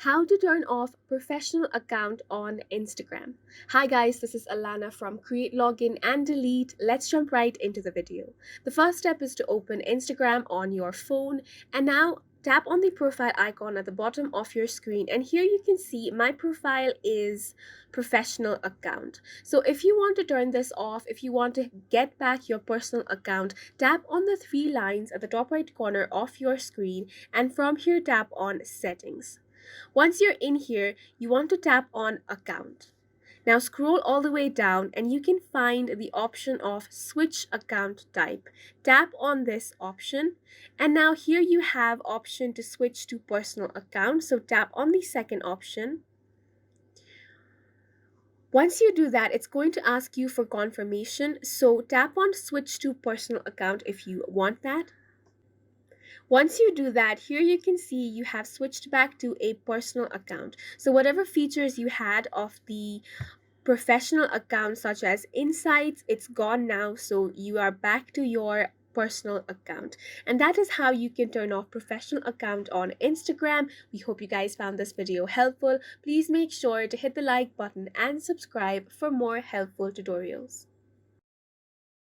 How to turn off professional account on Instagram. Hi guys, this is Alana from Create Login and Delete. Let's jump right into the video. The first step is to open Instagram on your phone and now tap on the profile icon at the bottom of your screen, and here you can see my profile is professional account. So if you want to turn this off, if you want to get back your personal account, tap on the three lines at the top right corner of your screen, and from here tap on settings. Once you're in here, you want to tap on Account. Now scroll all the way down and you can find the option of Switch Account Type. Tap on this option, and now here you have option to switch to personal account. So tap on the second option. Once you do that, it's going to ask you for confirmation. So tap on Switch to personal account if you want that. Once you do that, here you can see you have switched back to a personal account. So whatever features you had of the professional account, such as insights, it's gone now. So you are back to your personal account. And that is how you can turn off professional account on Instagram. We hope you guys found this video helpful. Please make sure to hit the like button and subscribe for more helpful tutorials.